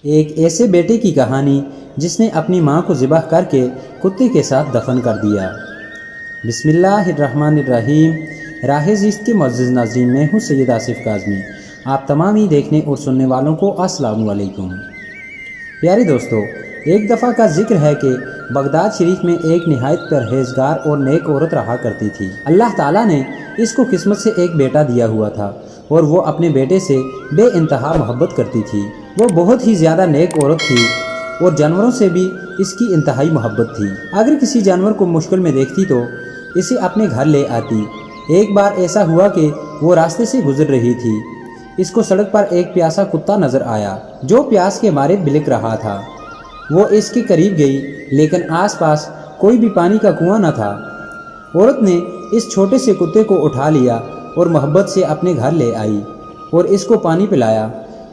ایک ایسے بیٹے کی کہانی جس نے اپنی ماں کو ذبح کر کے کتے کے ساتھ دفن کر دیا۔ بسم اللہ الرحمن الرحیم۔ راہ زیست کے معزز ناظرین، میں ہوں سید آصف کاظمی۔ آپ تمامی دیکھنے اور سننے والوں کو السلام علیکم۔ پیارے دوستو، ایک دفعہ کا ذکر ہے کہ بغداد شریف میں ایک نہایت پرہیزگار اور نیک عورت رہا کرتی تھی۔ اللہ تعالیٰ نے اس کو قسمت سے ایک بیٹا دیا ہوا تھا اور وہ اپنے بیٹے سے بے انتہا محبت کرتی تھی۔ وہ بہت ہی زیادہ نیک عورت تھی اور جانوروں سے بھی اس کی انتہائی محبت تھی۔ اگر کسی جانور کو مشکل میں دیکھتی تو اسے اپنے گھر لے آتی۔ ایک بار ایسا ہوا کہ وہ راستے سے گزر رہی تھی۔ اس کو سڑک پر ایک پیاسا کتا نظر آیا جو پیاس کے مارے بلک رہا تھا۔ وہ اس کے قریب گئی لیکن آس پاس کوئی بھی پانی کا کنواں نہ تھا۔ عورت نے اس چھوٹے سے کتے کو اٹھا لیا اور محبت سے اپنے گھر لے آئی اور اس کو پانی پلایا۔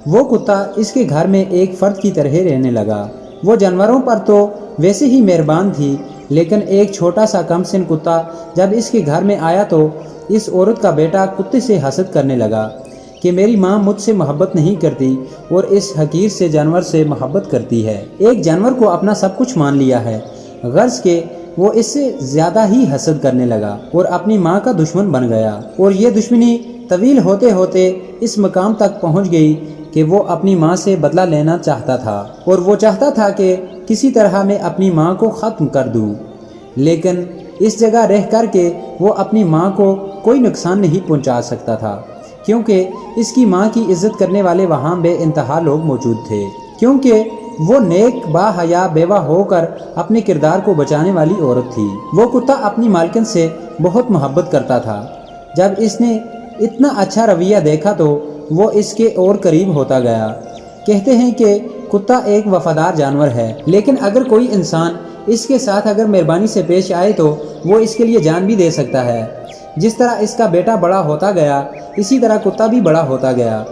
وہ کتا اس کے گھر میں ایک فرد کی طرح رہنے لگا۔ وہ جانوروں پر تو ویسے ہی مہربان تھی، لیکن ایک چھوٹا سا کم سن کتا جب اس کے گھر میں آیا تو اس عورت کا بیٹا کتے سے حسد کرنے لگا کہ میری ماں مجھ سے محبت نہیں کرتی اور اس حقیر سے جانور سے محبت کرتی ہے۔ ایک جانور کو اپنا سب کچھ مان لیا ہے، غرض کہ وہ اس سے زیادہ ہی حسد کرنے لگا اور اپنی ماں کا دشمن بن گیا، اور یہ دشمنی طویل ہوتے ہوتے اس مقام تک پہنچ گئی کہ وہ اپنی ماں سے بدلہ لینا چاہتا تھا، اور وہ چاہتا تھا کہ کسی طرح میں اپنی ماں کو ختم کر دوں، لیکن اس جگہ رہ کر کے وہ اپنی ماں کو کوئی نقصان نہیں پہنچا سکتا تھا، کیونکہ اس کی ماں کی عزت کرنے والے وہاں بے انتہا لوگ موجود تھے، کیونکہ وہ نیک با حیا بیوہ ہو کر اپنے کردار کو بچانے والی عورت تھی۔ وہ کتا اپنی مالکن سے بہت محبت کرتا تھا۔ جب اس نے اتنا اچھا رویہ دیکھا تو وہ اس کے اور قریب ہوتا گیا۔ کہتے ہیں کہ کتا ایک وفادار جانور ہے، لیکن اگر کوئی انسان اس کے ساتھ اگر مہربانی سے پیش آئے تو وہ اس کے لیے جان بھی دے سکتا ہے۔ جس طرح اس کا بیٹا بڑا ہوتا گیا، اسی طرح کتا بھی بڑا ہوتا گیا،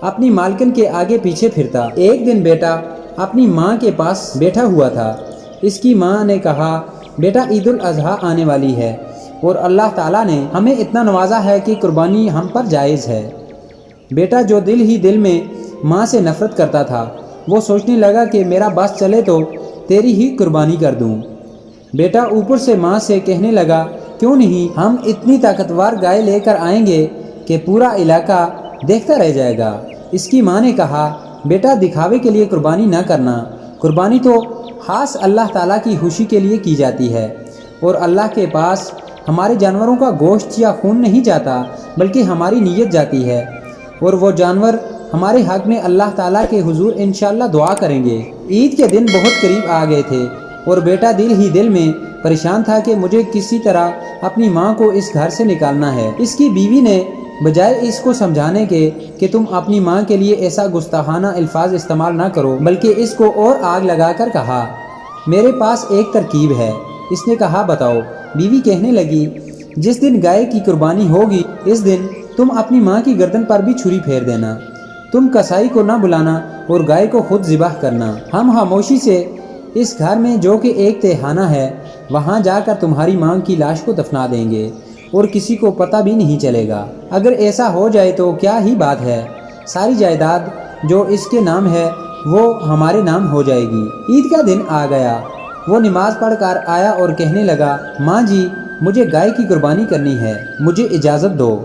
اپنی مالکن کے آگے پیچھے پھرتا۔ ایک دن بیٹا اپنی ماں کے پاس بیٹھا ہوا تھا۔ اس کی ماں نے کہا، بیٹا عید الاضحیٰ آنے والی ہے اور اللہ تعالیٰ نے ہمیں اتنا نوازا ہے کہ قربانی ہم پر جائز ہے۔ بیٹا جو دل ہی دل میں ماں سے نفرت کرتا تھا، وہ سوچنے لگا کہ میرا بس چلے تو تیری ہی قربانی کر دوں۔ بیٹا اوپر سے ماں سے کہنے لگا، کیوں نہیں ہم اتنی طاقتور گائے لے کر آئیں گے کہ پورا علاقہ دیکھتا رہ جائے گا۔ اس کی ماں نے کہا، بیٹا دکھاوے کے لیے قربانی نہ کرنا، قربانی تو خاص اللہ تعالیٰ کی خوشی کے لیے کی جاتی ہے، اور اللہ کے پاس ہمارے جانوروں کا گوشت یا خون نہیں جاتا بلکہ ہماری نیت جاتی ہے، اور وہ جانور ہمارے حق میں اللہ تعالیٰ کے حضور انشاءاللہ دعا کریں گے۔ عید کے دن بہت قریب آ گئے تھے اور بیٹا دل ہی دل میں پریشان تھا کہ مجھے کسی طرح اپنی ماں کو اس گھر سے نکالنا ہے۔ اس کی بیوی نے بجائے اس کو سمجھانے کے کہ تم اپنی ماں کے لیے ایسا گستاخانہ الفاظ استعمال نہ کرو، بلکہ اس کو اور آگ لگا کر کہا، میرے پاس ایک ترکیب ہے۔ اس نے کہا، بتاؤ۔ بیوی کہنے لگی، جس دن گائے کی قربانی ہوگی اس دن تم اپنی ماں کی گردن پر بھی چھری پھیر دینا، تم کسائی کو نہ بلانا اور گائے کو خود ذبح کرنا۔ ہم خاموشی سے اس گھر میں جو کہ ایک تہخانہ ہے وہاں جا کر تمہاری ماں کی لاش کو دفنا دیں گے اور کسی کو پتہ بھی نہیں چلے گا۔ اگر ایسا ہو جائے تو کیا ہی بات ہے، ساری جائیداد جو اس کے نام ہے وہ ہمارے نام ہو جائے گی۔ عید کا دن آ گیا۔ وہ نماز پڑھ کر آیا اور کہنے لگا، ماں جی مجھے گائے کی قربانی کرنی ہے، مجھے اجازت دو۔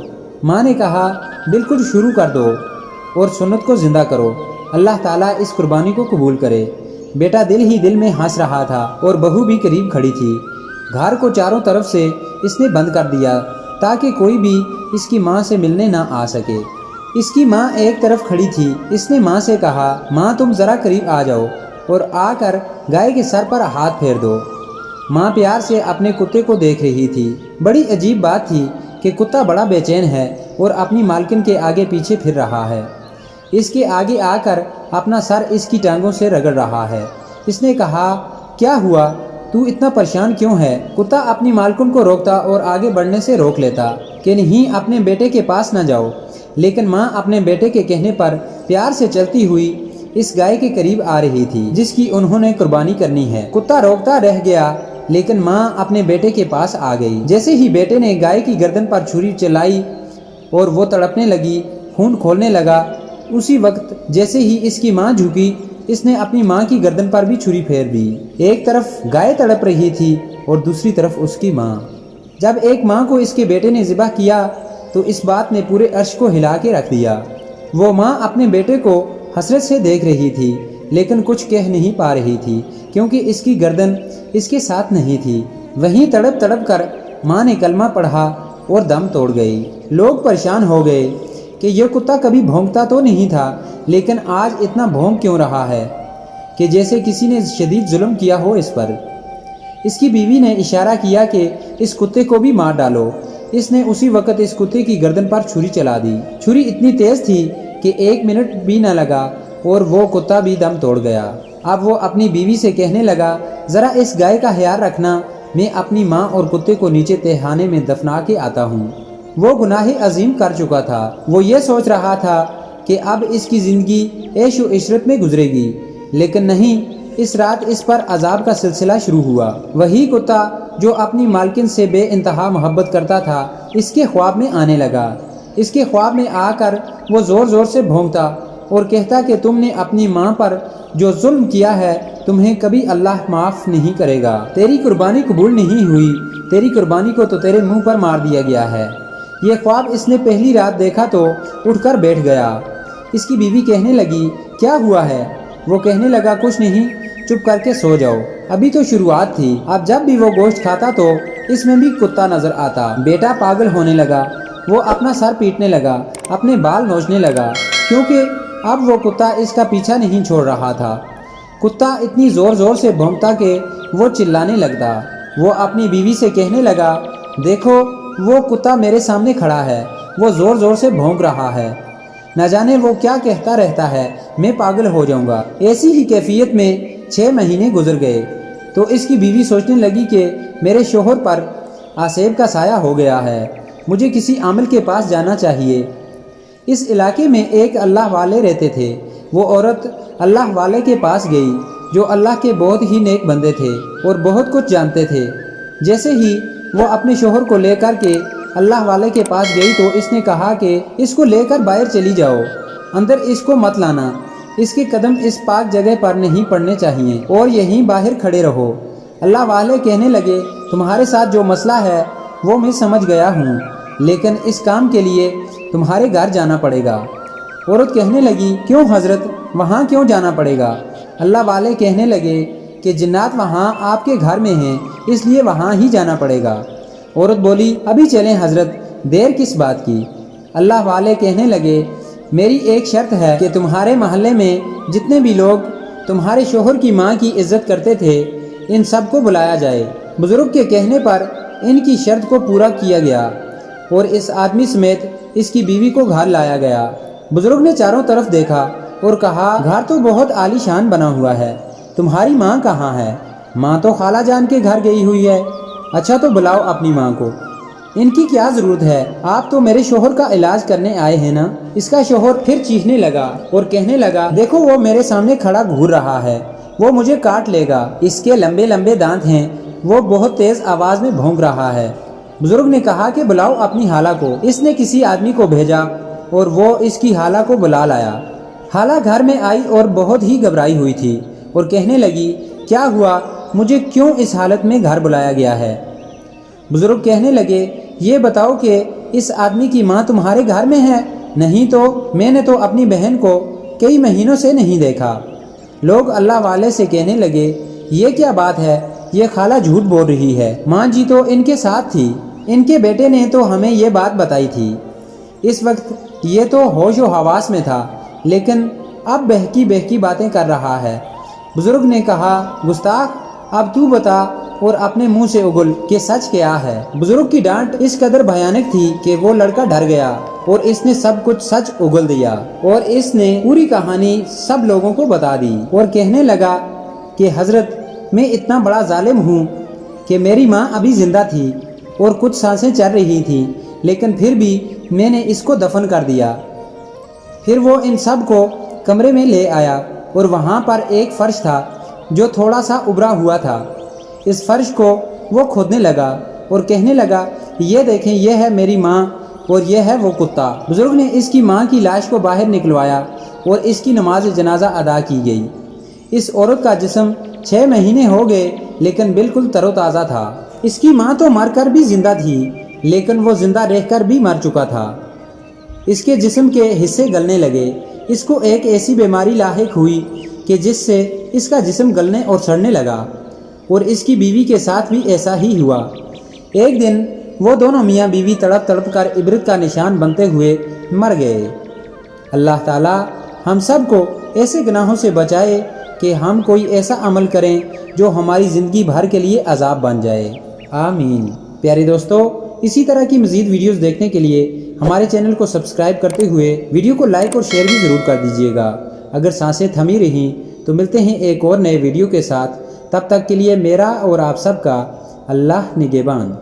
ماں نے کہا، بالکل شروع کر دو اور سنت کو زندہ کرو، اللہ تعالیٰ اس قربانی کو قبول کرے۔ بیٹا دل ہی دل میں ہنس رہا تھا اور بہو بھی قریب کھڑی تھی۔ گھر کو چاروں طرف سے اس نے بند کر دیا تاکہ کوئی بھی اس کی ماں سے ملنے نہ آ سکے۔ اس کی ماں ایک طرف کھڑی تھی۔ اس نے ماں سے کہا، ماں تم ذرا قریب آ جاؤ اور آ کر گائے کے سر پر ہاتھ پھیر دو۔ ماں پیار سے اپنے کتے کو دیکھ رہی تھی۔ بڑی عجیب بات تھی کہ کتا بڑا بے چین ہے اور اپنی مالکن کے آگے پیچھے پھر رہا ہے، اس کے آگے آ کر اپنا سر اس کی ٹانگوں سے رگڑ رہا ہے۔ اس نے کہا، کیا ہوا، تو اتنا پریشان کیوں ہے؟ کتا اپنی مالکن کو روکتا اور آگے بڑھنے سے روک لیتا کہ نہیں اپنے بیٹے کے پاس نہ جاؤ، لیکن ماں اپنے بیٹے کے کہنے پر پیار سے چلتی ہوئی اس گائے کے قریب آ رہی تھی جس کی انہوں نے قربانی کرنی ہے۔ کتا روکتا رہ گیا لیکن ماں اپنے بیٹے کے پاس آ گئی۔ جیسے ہی بیٹے نے گائے کی گردن پر چھری چلائی اور وہ تڑپنے لگی، خون کھولنے لگا، اسی وقت جیسے ہی اس کی ماں جھکی اس نے اپنی ماں کی گردن پر بھی چھری پھیر دی۔ ایک طرف گائے تڑپ رہی تھی اور دوسری طرف اس کی ماں۔ جب ایک ماں کو اس کے بیٹے نے ذبح کیا تو اس بات نے پورے عرش کو ہلا کے رکھ دیا۔ وہ ماں اپنے بیٹے کو حسرت سے دیکھ رہی تھی لیکن کچھ کہہ نہیں پا رہی تھی کیونکہ اس کی گردن اس کے ساتھ نہیں تھی۔ وہیں تڑپ تڑپ کر ماں نے کلمہ پڑھا اور دم توڑ گئی۔ لوگ پریشان ہو گئے کہ یہ کتا کبھی بھونکتا تو نہیں تھا لیکن آج اتنا بھونک کیوں رہا ہے کہ جیسے کسی نے شدید ظلم کیا ہو اس پر۔ اس کی بیوی نے اشارہ کیا کہ اس کتے کو بھی مار ڈالو۔ اس نے اسی وقت اس کتے کی گردن پر چھری چلا دی۔ چھری اتنی تیز تھی کہ 1 منٹ بھی نہ لگا اور وہ کتا بھی دم توڑ گیا۔ اب وہ اپنی بیوی سے کہنے لگا، ذرا اس گائے کا خیال رکھنا، میں اپنی ماں اور کتے کو نیچے تہخانے میں دفنا کے آتا ہوں۔ وہ گناہ عظیم کر چکا تھا۔ وہ یہ سوچ رہا تھا کہ اب اس کی زندگی عیش و عشرت میں گزرے گی، لیکن نہیں، اس رات اس پر عذاب کا سلسلہ شروع ہوا۔ وہی کتا جو اپنی مالکن سے بے انتہا محبت کرتا تھا اس کے خواب میں آنے لگا۔ اس کے خواب میں آ کر وہ زور زور سے بھونکتا اور کہتا کہ تم نے اپنی ماں پر جو ظلم کیا ہے تمہیں کبھی اللہ معاف نہیں کرے گا۔ تیری قربانی قبول نہیں ہوئی، تیری قربانی کو تو تیرے منہ پر مار دیا گیا ہے۔ یہ خواب اس نے پہلی رات دیکھا تو اٹھ کر بیٹھ گیا۔ اس کی بیوی کہنے لگی، کیا ہوا ہے؟ وہ کہنے لگا، کچھ نہیں، چپ کر کے سو جاؤ، ابھی تو شروعات تھی۔ اب جب بھی وہ گوشت کھاتا تو اس میں بھی کتا نظر آتا۔ بیٹا پاگل ہونے لگا، وہ اپنا سر پیٹنے لگا، اپنے بال نوچنے لگا، کیونکہ اب وہ کتا اس کا پیچھا نہیں چھوڑ رہا تھا۔ کتا اتنی زور زور سے بھونکتا کہ وہ چلانے لگتا۔ وہ اپنی بیوی سے کہنے لگا، دیکھو وہ کتا میرے سامنے کھڑا ہے، وہ زور زور سے بھونک رہا ہے، نہ جانے وہ کیا کہتا رہتا ہے، میں پاگل ہو جاؤں گا۔ ایسی ہی کیفیت میں 6 مہینے گزر گئے تو اس کی بیوی سوچنے لگی کہ میرے شوہر پر آسیب کا سایہ ہو گیا ہے، مجھے کسی عامل کے پاس جانا چاہیے۔ اس علاقے میں ایک اللہ والے رہتے تھے۔ وہ عورت اللہ والے کے پاس گئی جو اللہ کے بہت ہی نیک بندے تھے اور بہت کچھ جانتے تھے۔ جیسے ہی وہ اپنے شوہر کو لے کر کے اللہ والے کے پاس گئی تو اس نے کہا کہ اس کو لے کر باہر چلی جاؤ، اندر اس کو مت لانا، اس کے قدم اس پاک جگہ پر نہیں پڑنے چاہیے اور یہیں باہر کھڑے رہو۔ اللہ والے کہنے لگے، تمہارے ساتھ جو مسئلہ ہے وہ میں سمجھ گیا ہوں، لیکن اس کام کے لیے تمہارے گھر جانا پڑے گا۔ عورت کہنے لگی، کیوں حضرت، وہاں کیوں جانا پڑے گا؟ اللہ والے کہنے لگے کہ جنات وہاں آپ کے گھر میں ہیں، اس لیے وہاں ہی جانا پڑے گا۔ عورت بولی، ابھی چلیں حضرت، دیر کس بات کی؟ اللہ والے کہنے لگے، میری ایک شرط ہے کہ تمہارے محلے میں جتنے بھی لوگ تمہارے شوہر کی ماں کی عزت کرتے تھے ان سب کو بلایا جائے۔ بزرگ کے کہنے پر ان کی شرط کو پورا کیا گیا اور اس آدمی سمیت اس کی بیوی کو گھر لایا گیا۔ بزرگ نے چاروں طرف دیکھا اور کہا، گھر تو بہت عالی شان بنا ہوا ہے، تمہاری ماں کہاں ہے؟ ماں تو خالہ جان کے گھر گئی ہوئی ہے۔ اچھا تو بلاؤ اپنی ماں کو، ان کی کیا ضرورت ہے، آپ تو میرے شوہر کا علاج کرنے آئے ہیں نا۔ اس کا شوہر پھر چیخنے لگا اور کہنے لگا، دیکھو وہ میرے سامنے کھڑا گھور رہا ہے، وہ مجھے کاٹ لے گا، اس کے لمبے لمبے دانت ہیں، وہ بہت تیز آواز میں بھونک رہا ہے۔ بزرگ نے کہا کہ بلاؤ اپنی خالہ کو۔ اس نے کسی آدمی کو بھیجا اور وہ اس کی خالہ کو بلا لایا۔ خالہ گھر میں آئی اور بہت ہی گھبرائی ہوئی تھی اور کہنے لگی، کیا ہوا، مجھے کیوں اس حالت میں گھر بلایا گیا ہے؟ بزرگ کہنے لگے، یہ بتاؤ کہ اس آدمی کی ماں تمہارے گھر میں ہے؟ نہیں تو میں نے تو اپنی بہن کو کئی مہینوں سے نہیں دیکھا۔ لوگ اللہ والے سے کہنے لگے، یہ کیا بات ہے، یہ خالہ جھوٹ بول رہی ہے، ماں جی تو ان کے ساتھ تھی، ان کے بیٹے نے تو ہمیں یہ بات بتائی تھی۔ اس وقت یہ تو ہوش و حواس میں تھا لیکن اب بہکی بہکی باتیں کر رہا ہے۔ بزرگ نے کہا، گستاخ، اب تو بتا اور اپنے منہ سے اگل کہ سچ کیا ہے۔ بزرگ کی ڈانٹ اس قدر بھیانک تھی کہ وہ لڑکا ڈر گیا اور اس نے سب کچھ سچ اگل دیا اور اس نے پوری کہانی سب لوگوں کو بتا دی اور کہنے لگا کہ حضرت، میں اتنا بڑا ظالم ہوں کہ میری ماں ابھی زندہ تھی اور کچھ سانسیں چل رہی تھیں لیکن پھر بھی میں نے اس کو دفن کر دیا۔ پھر وہ ان سب کو کمرے میں لے آیا اور وہاں پر ایک فرش تھا جو تھوڑا سا ابھرا ہوا تھا۔ اس فرش کو وہ کھودنے لگا اور کہنے لگا، یہ دیکھیں، یہ ہے میری ماں اور یہ ہے وہ کتا۔ بزرگ نے اس کی ماں کی لاش کو باہر نکلوایا اور اس کی نماز جنازہ ادا کی گئی۔ اس عورت کا جسم 6 مہینے ہو گئے لیکن بالکل تر و تازہ تھا۔ اس کی ماں تو مر کر بھی زندہ تھی لیکن وہ زندہ رہ کر بھی مر چکا تھا۔ اس کے جسم کے حصے گلنے لگے۔ اس کو ایک ایسی بیماری لاحق ہوئی کہ جس سے اس کا جسم گلنے اور سڑنے لگا، اور اس کی بیوی کے ساتھ بھی ایسا ہی ہوا۔ ایک دن وہ دونوں میاں بیوی تڑپ تڑپ کر عبرت کا نشان بنتے ہوئے مر گئے۔ اللہ تعالیٰ ہم سب کو ایسے گناہوں سے بچائے کہ ہم کوئی ایسا عمل کریں جو ہماری زندگی بھر کے لیے عذاب بن جائے، آمین۔ پیارے دوستو، اسی طرح کی مزید ویڈیوز دیکھنے کے لیے ہمارے چینل کو سبسکرائب کرتے ہوئے ویڈیو کو لائک اور شیئر بھی ضرور کر دیجیے گا۔ اگر سانسیں تھمی رہیں تو ملتے ہیں ایک اور نئے ویڈیو کے ساتھ، تب تک کے لیے میرا اور آپ سب کا اللہ نگہبان۔